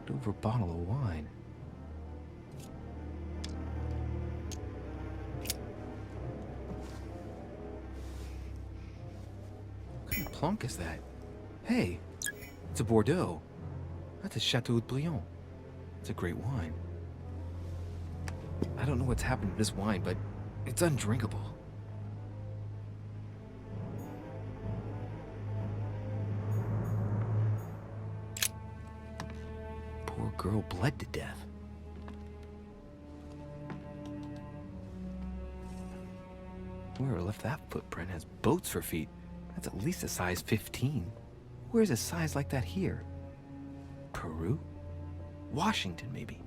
knocked over a bottle of wine. What kind of plonk is that? Hey, it's a Bordeaux. That's a Chateau de Briand. It's a great wine. I don't know what's happened to this wine, but it's undrinkable. Poor girl bled to death. Whoever left that footprint has boats for feet. That's at least a size 15. Where's a size like that here? Peru? Washington, maybe.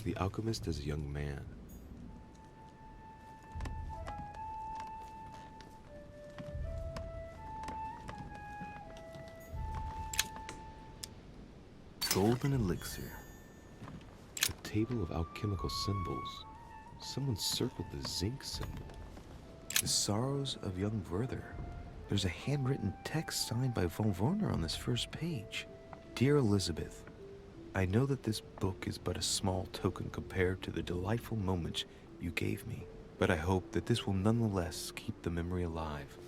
The alchemist is a young man. Golden elixir. A table of alchemical symbols. Someone circled the zinc symbol. The sorrows of young Werther. There's a handwritten text signed by von Werner on this first page. Dear Elizabeth, I know that this book is but a small token compared to the delightful moments you gave me, but I hope that this will nonetheless keep the memory alive.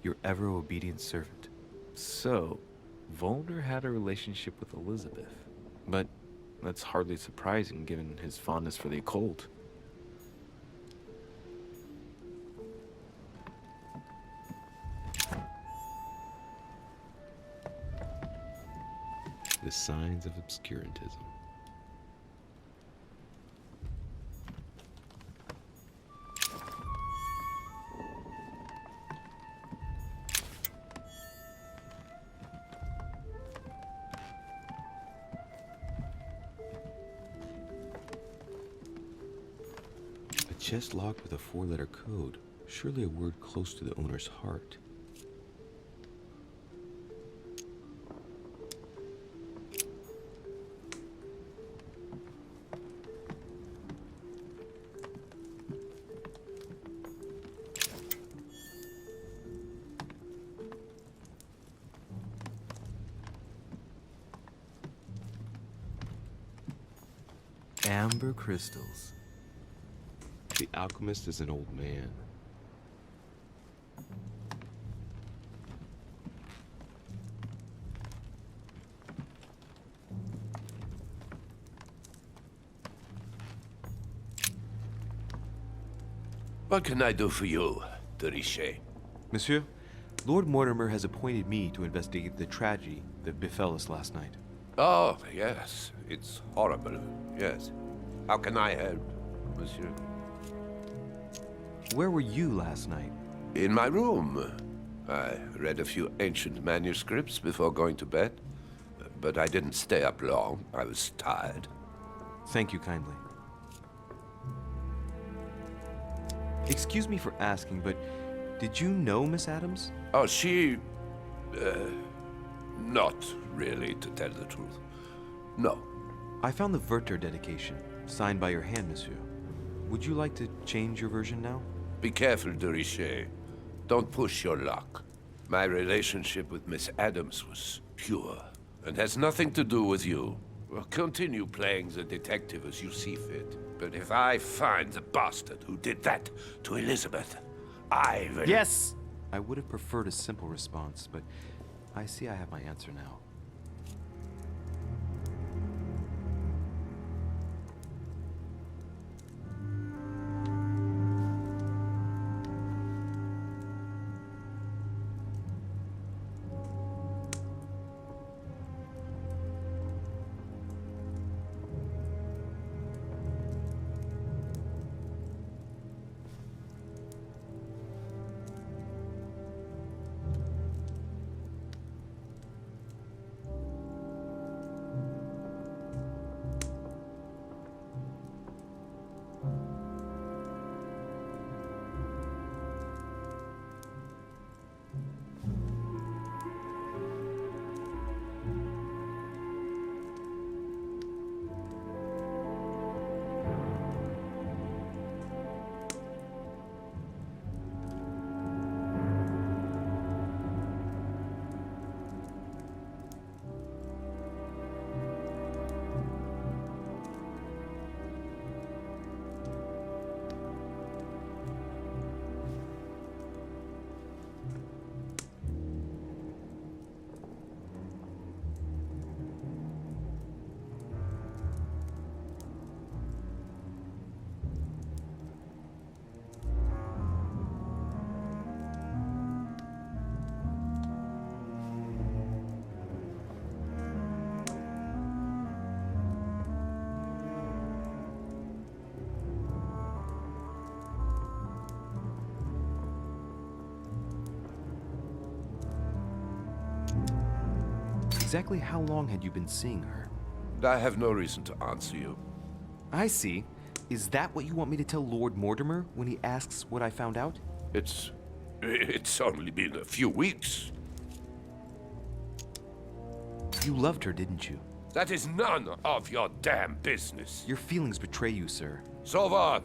Your ever-obedient servant. So, Werner had a relationship with Elizabeth, but that's hardly surprising given his fondness for the occult. The signs of obscurantism. A chest locked with a 4-letter code, surely a word close to the owner's heart. Amber crystals. The alchemist is an old man. What can I do for you, de Richet? Monsieur, Lord Mortimer has appointed me to investigate the tragedy that befell us last night. Oh, yes. It's horrible. Yes. How can I help, monsieur? Where were you last night? In my room. I read a few ancient manuscripts before going to bed. But I didn't stay up long. I was tired. Thank you kindly. Excuse me for asking, but did you know Miss Adams? Oh, she... not really, to tell the truth. No. I found the Werther dedication, signed by your hand, monsieur. Would you like to change your version now? Be careful, de Richet. Don't push your luck. My relationship with Miss Adams was pure, and has nothing to do with you. Well, continue playing the detective as you see fit. But if I find the bastard who did that to Elizabeth, I will... Yes! I would have preferred a simple response, but I see I have my answer now. Exactly how long had you been seeing her? I have no reason to answer you. I see. Is that what you want me to tell Lord Mortimer when he asks what I found out? It's only been a few weeks. You loved her, didn't you? That is none of your damn business. Your feelings betray you, sir. So what?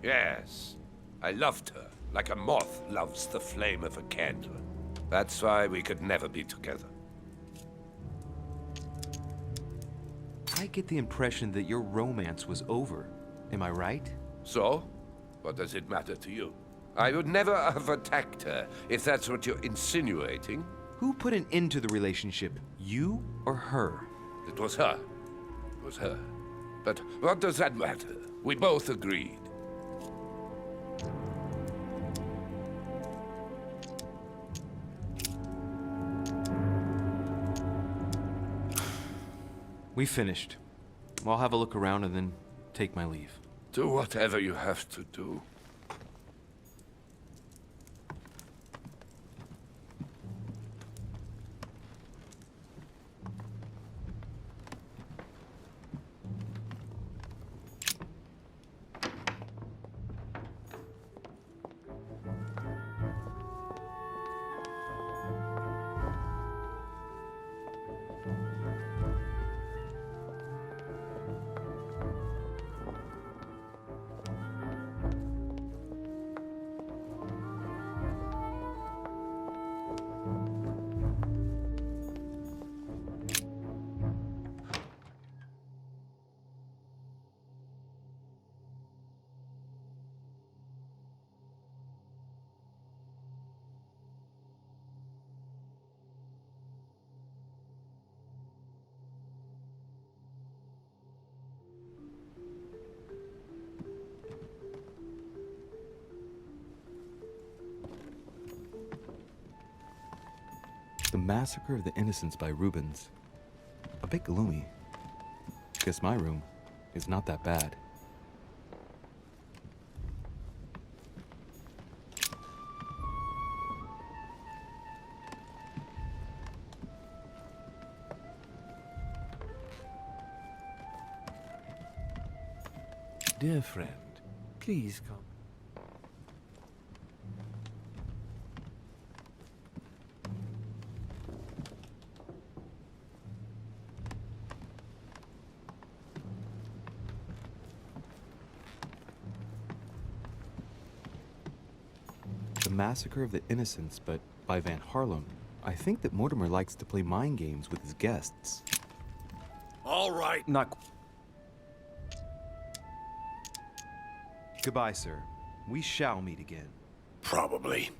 Yes, I loved her like a moth loves the flame of a candle. That's why we could never be together. I get the impression that your romance was over. Am I right? So? What does it matter to you? I would never have attacked her, if that's what you're insinuating. Who put an end to the relationship? You or her? It was her. It was her. But what does that matter? We both agreed. We finished. I'll have a look around and then take my leave. Do whatever you have to do. The Massacre of the Innocents by Rubens. A bit gloomy. Guess my room is not that bad. Dear friend, please come. The Massacre of the Innocents, but by Van Harlem. I think that Mortimer likes to play mind games with his guests. All right. Not. Goodbye, sir. We shall meet again. Probably.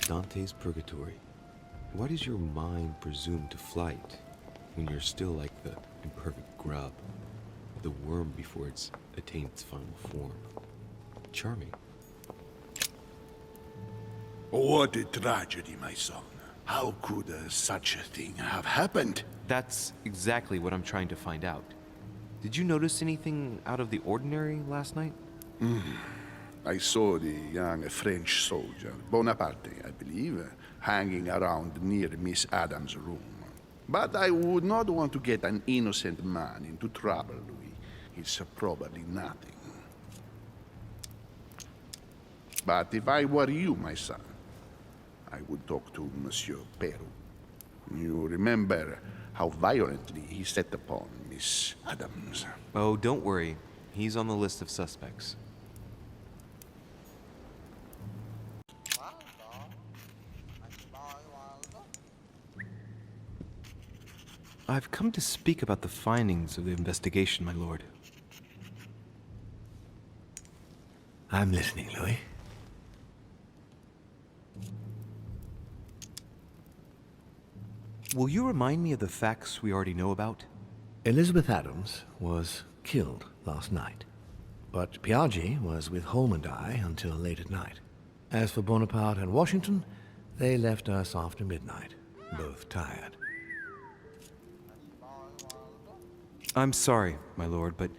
Dante's Purgatory. Why does your mind presume to flight when you're still like the imperfect grub, the worm before it's attained its final form? Charming. What a tragedy, my son. How could such a thing have happened? That's exactly what I'm trying to find out. Did you notice anything out of the ordinary last night? I saw the young French soldier, Bonaparte, I believe, hanging around near Miss Adams' room. But I would not want to get an innocent man into trouble, Louis. It's probably nothing. But if I were you, my son, I would talk to Monsieur Peru. You remember how violently he set upon Miss Adams. Oh, don't worry. He's on the list of suspects. I've come to speak about the findings of the investigation, my lord. I'm listening, Louis. Will you remind me of the facts we already know about? Elizabeth Adams was killed last night, but Piaggi was with Holm and I until late at night. As for Bonaparte and Washington, they left us after midnight, both tired. I'm sorry, my lord, but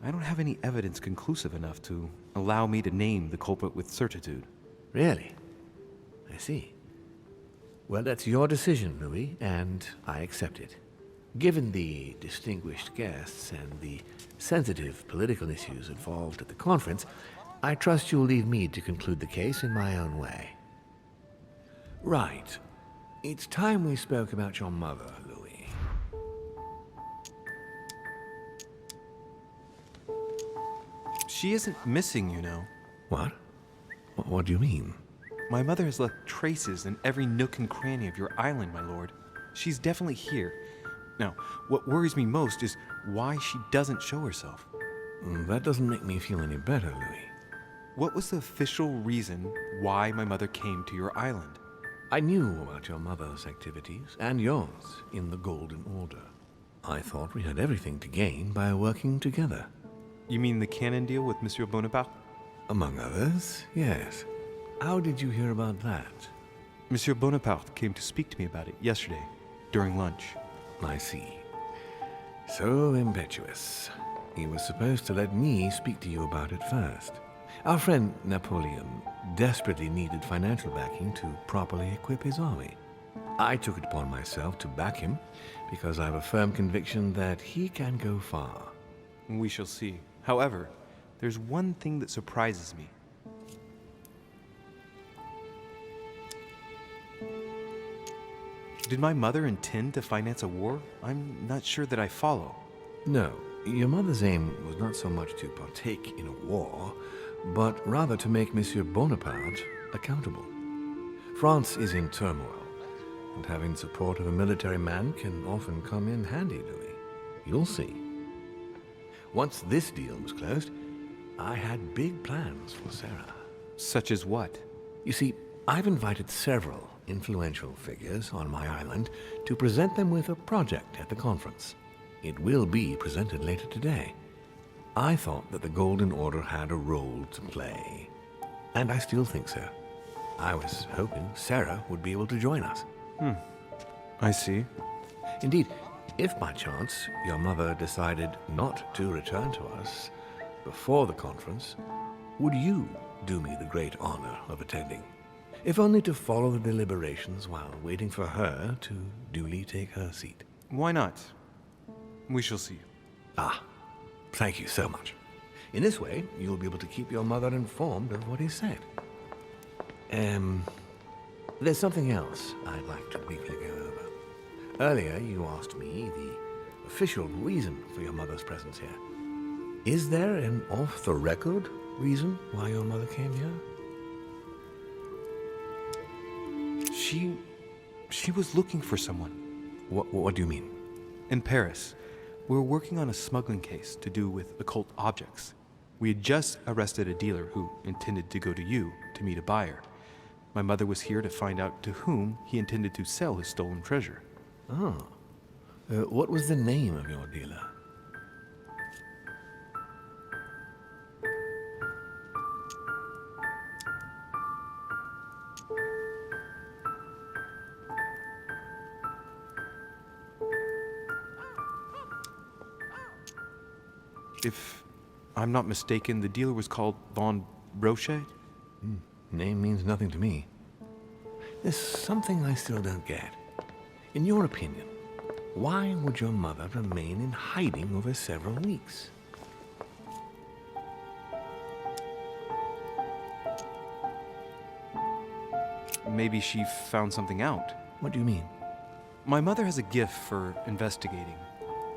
I don't have any evidence conclusive enough to allow me to name the culprit with certitude. Really? I see. Well, that's your decision, Louis, and I accept it. Given the distinguished guests and the sensitive political issues involved at the conference, I trust you'll leave me to conclude the case in my own way. Right. It's time we spoke about your mother, Louis. She isn't missing, you know. What? What do you mean? My mother has left traces in every nook and cranny of your island, my lord. She's definitely here. Now, what worries me most is why she doesn't show herself. That doesn't make me feel any better, Louis. What was the official reason why my mother came to your island? I knew about your mother's activities, and yours, in the Golden Order. I thought we had everything to gain by working together. You mean the canon deal with Monsieur Bonaparte? Among others, yes. How did you hear about that? Monsieur Bonaparte came to speak to me about it yesterday, during lunch. I see. So impetuous. He was supposed to let me speak to you about it first. Our friend Napoleon desperately needed financial backing to properly equip his army. I took it upon myself to back him because I have a firm conviction that he can go far. We shall see. However, there's one thing that surprises me. Did my mother intend to finance a war? I'm not sure that I follow. No, your mother's aim was not so much to partake in a war, but rather to make Monsieur Bonaparte accountable. France is in turmoil, and having support of a military man can often come in handy, Louis. You'll see. Once this deal was closed, I had big plans for Sarah. Such as what? You see, I've invited several influential figures on my island to present them with a project at the conference. It will be presented later today. I thought that the Golden Order had a role to play, and I still think so. I was hoping Sarah would be able to join us. I see. Indeed, if by chance your mother decided not to return to us before the conference, would you do me the great honor of attending? If only to follow the deliberations while waiting for her to duly take her seat. Why not? We shall see. Ah, thank you so much. In this way, you'll be able to keep your mother informed of what is said. There's something else I'd like to briefly go over. Earlier, you asked me the official reason for your mother's presence here. Is there an off-the-record reason why your mother came here? She was looking for someone. What do you mean? In Paris, we were working on a smuggling case to do with occult objects. We had just arrested a dealer who intended to go to you to meet a buyer. My mother was here to find out to whom he intended to sell his stolen treasure. Oh. What was the name of your dealer? If I'm not mistaken, the dealer was called Von Brochet? Name means nothing to me. There's something I still don't get. In your opinion, Why would your mother remain in hiding over several weeks? Maybe she found something out. What do you mean? My mother has a gift for investigating.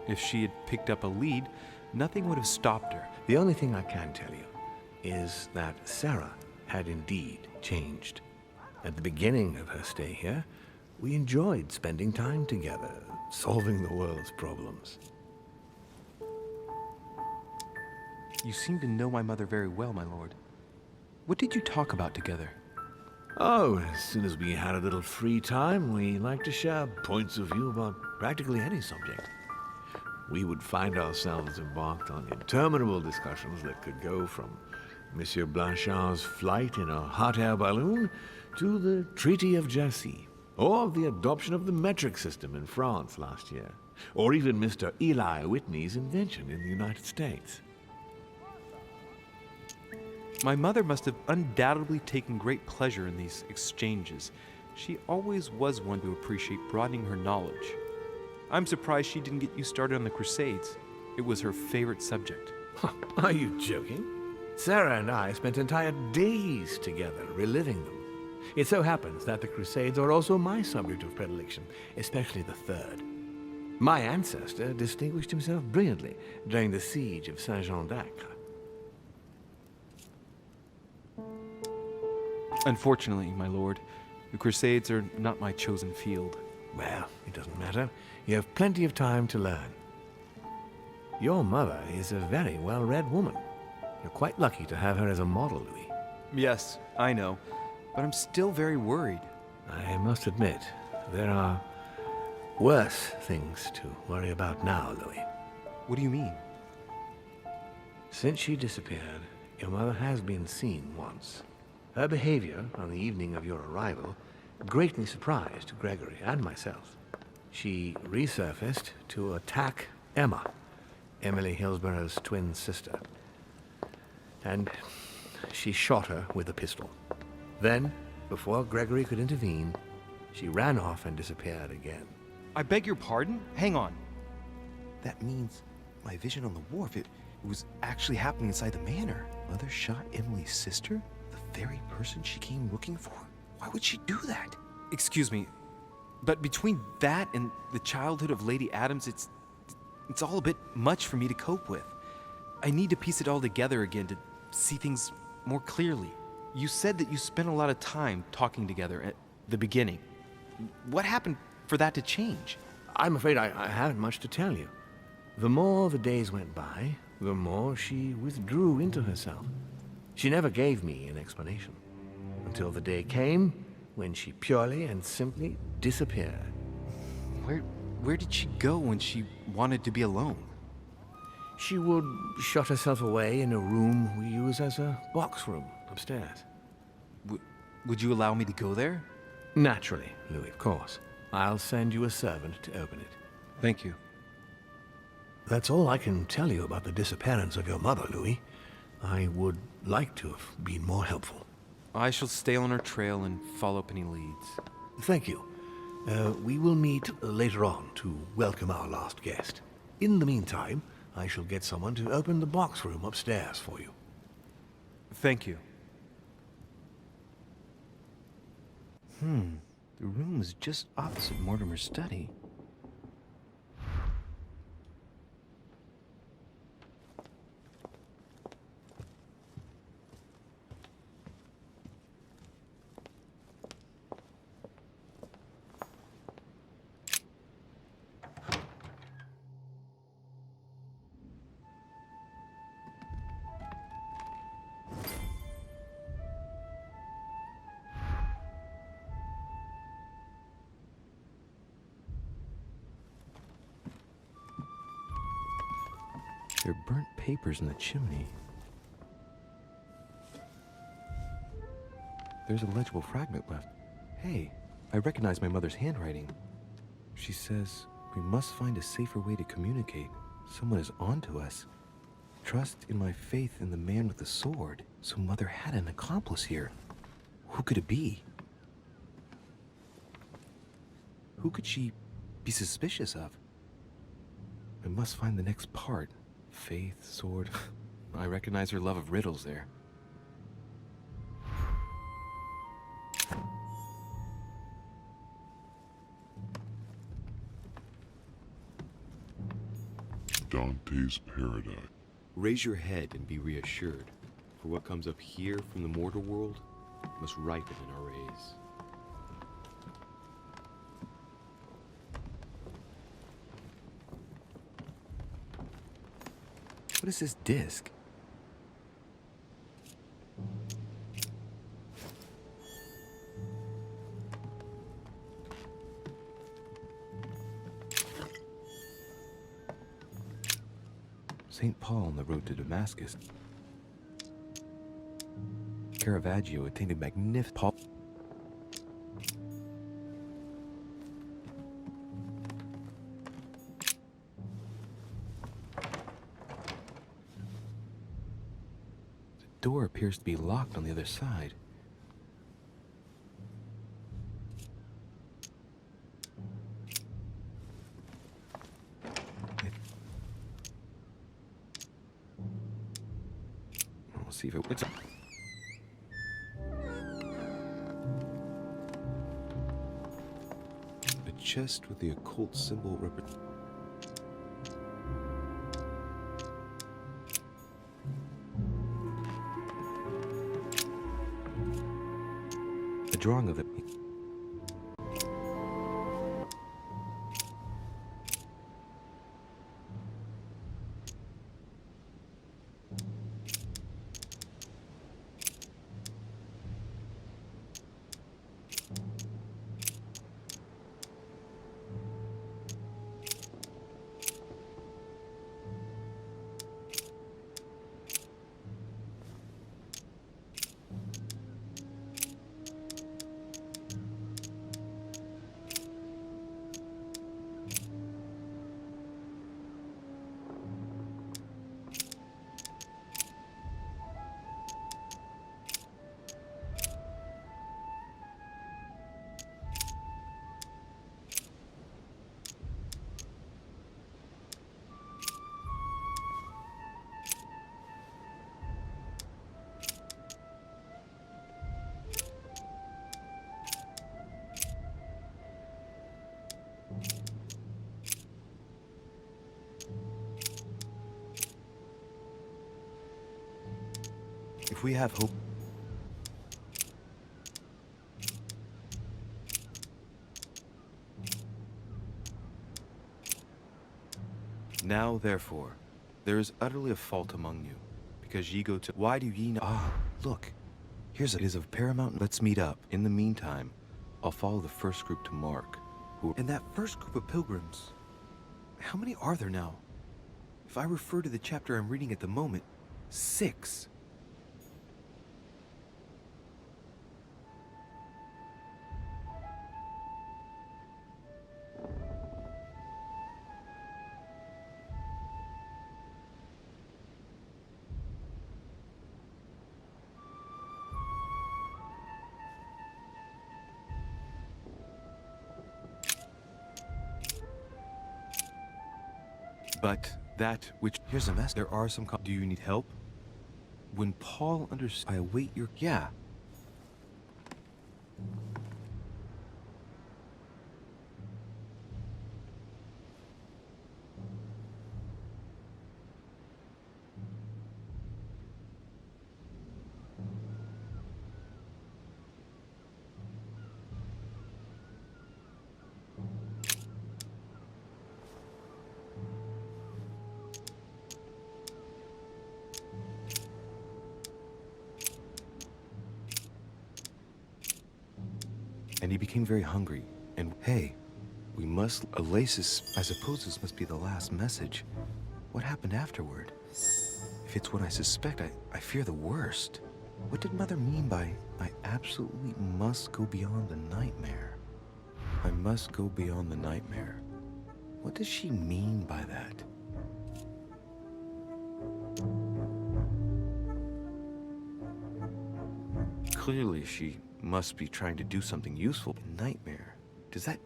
If she had picked up a lead, nothing would have stopped her. The only thing I can tell you is that Sarah had indeed changed. At the beginning of her stay here, we enjoyed spending time together, solving the world's problems. You seem to know my mother very well, my lord. What did you talk about together? Oh, as soon as we had a little free time, we liked to share points of view about practically any subject. We would find ourselves embarked on interminable discussions that could go from Monsieur Blanchard's flight in a hot air balloon to the Treaty of Jassy, or the adoption of the metric system in France last year, or even Mr. Eli Whitney's invention in the United States. My mother must have undoubtedly taken great pleasure in these exchanges. She always was one to appreciate broadening her knowledge. I'm surprised she didn't get you started on the Crusades. It was her favorite subject. Are you joking? Sarah and I spent entire days together reliving them. It so happens that the Crusades are also my subject of predilection, especially the Third. My ancestor distinguished himself brilliantly during the siege of Saint-Jean d'Acre. Unfortunately, my lord, the Crusades are not my chosen field. Well, it doesn't matter. You have plenty of time to learn. Your mother is a very well-read woman. You're quite lucky to have her as a model, Louis. Yes, I know, but I'm still very worried. I must admit, there are worse things to worry about now, Louis. What do you mean? Since she disappeared, your mother has been seen once. Her behavior on the evening of your arrival greatly surprised Gregory and myself. She resurfaced to attack Emma, Emily Hillsborough's twin sister. And she shot her with a pistol. Then, before Gregory could intervene, she ran off and disappeared again. I beg your pardon? Hang on. That means my vision on the wharf, it was actually happening inside the manor. Mother shot Emily's sister? The very person she came looking for? Why would she do that? Excuse me, but between that and the childhood of Lady Adams, it's all a bit much for me to cope with. I need to piece it all together again to see things more clearly. You said that you spent a lot of time talking together at the beginning. What happened for that to change? I'm afraid I haven't much to tell you. The more the days went by, the more she withdrew into herself. She never gave me an explanation, until the day came when she purely and simply disappeared. Where did she go when she wanted to be alone? She would shut herself away in a room we use as a box room upstairs. Would you allow me to go there? Naturally, Louis, of course. I'll send you a servant to open it. Thank you. That's all I can tell you about the disappearance of your mother, Louis. I would like to have been more helpful. I shall stay on her trail and follow up any leads. Thank you. We will meet later on to welcome our last guest. In the meantime, I shall get someone to open the box room upstairs for you. Thank you. The room is just opposite Mortimer's study. There are burnt papers in the chimney. There's a legible fragment left. Hey, I recognize my mother's handwriting. She says, we must find a safer way to communicate. Someone is on to us. Trust in my faith in the man with the sword. So Mother had an accomplice here. Who could it be? Who could she be suspicious of? I must find the next part. Faith, sword. I recognize her love of riddles there. Dante's Paradise. Raise your head and be reassured, for what comes up here from the mortal world must ripen in our rays. What is this disc? St. Paul on the road to Damascus. Caravaggio attained a magnificent Paul. The door appears to be locked on the other side. We'll see if it works. A chest with the occult symbol represents. A drawing of it. If we have hope. Now, therefore, there is utterly a fault among you, because ye go to. Why do ye not? Ah, look. Here's it is of paramount. Let's meet up. In the meantime, I'll follow the first group to Mark. And that first group of pilgrims, how many are there now? If I refer to the chapter I'm reading at the moment, 6. But that which... Here's a mess. There are some... Do you need help? When Paul understands... I await your... Yeah. And he became very hungry. And hey, we must... Al-Azif, I suppose this must be the last message. What happened afterward? If it's what I suspect, I fear the worst. What did Mother mean by, I absolutely must go beyond the nightmare? I must go beyond the nightmare. What does she mean by that? Clearly, she must be trying to do something useful. Nightmare. Does that...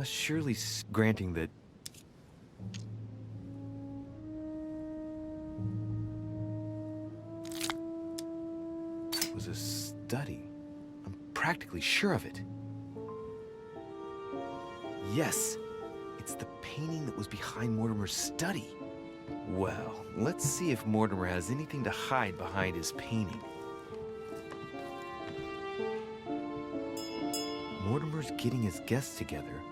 Surely granting that... It was a study. I'm practically sure of it. Yes, it's the painting that was behind Mortimer's study. Well, let's see if Mortimer has anything to hide behind his painting. Mortimer's getting his guests together.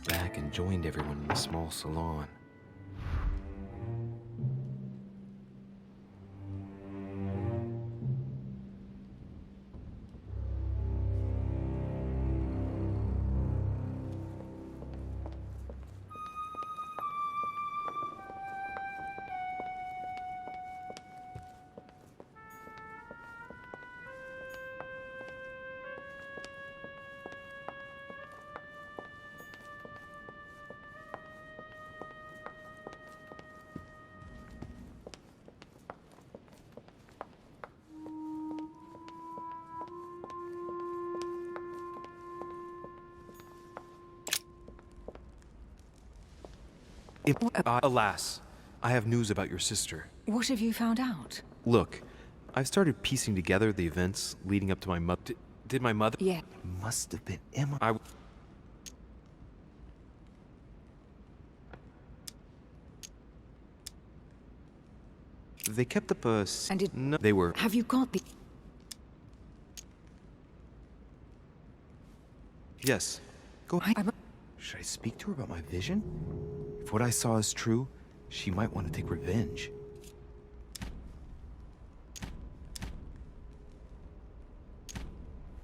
Back and joined everyone in the small salon. Alas, I have news about your sister. What have you found out? Look, I've started piecing together the events leading up to my mother. Did my mother? Yeah. Must have been Emma. They kept up a... And did... No, they were... Have you got the... Yes. Go ahead. Should I speak to her about my vision? If what I saw is true, she might want to take revenge.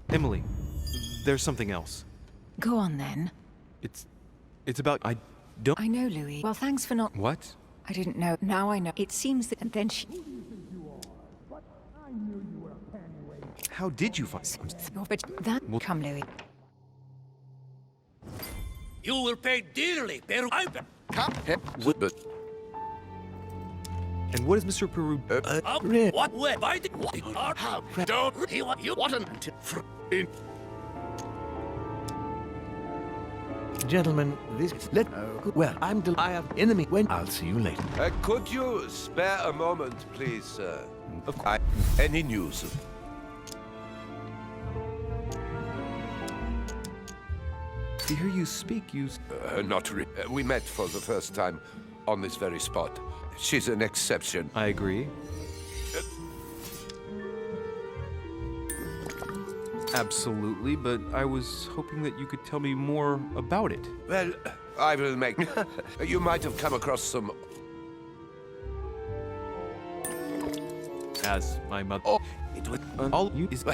Emily, there's something else. Go on then. It's about... I don't... I know, Louis. Well, thanks for not... What? I didn't know. Now I know. It seems that... And then she... How did you find... But that... Will come, Louis. You will pay dearly, pero I... But And what is Mr. Peru... what way? By the... How? Don't... He want you... What an... Gentlemen, this is... Well, I have enemy when... I'll see you later. could you spare a moment, please, sir? Any news? To hear you speak, you... Not really. We met for the first time on this very spot. She's an exception. I agree. Absolutely, but I was hoping that you could tell me more about it. Well, I will make... You might have come across some... As my mother... Oh, it was... All you is...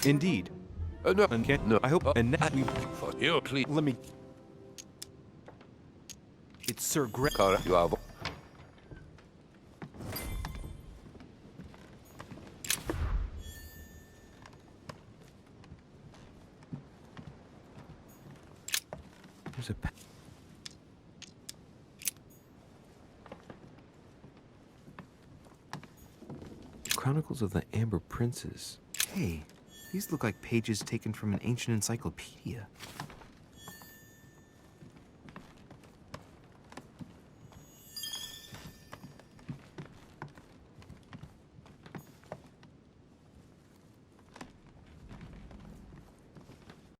Indeed. no, And can't... no. I hope... and now we... For you, please. Let me... It's Sir Greg... You are... There's a... Chronicles of the Amber Princes. Hey, these look like pages taken from an ancient encyclopedia.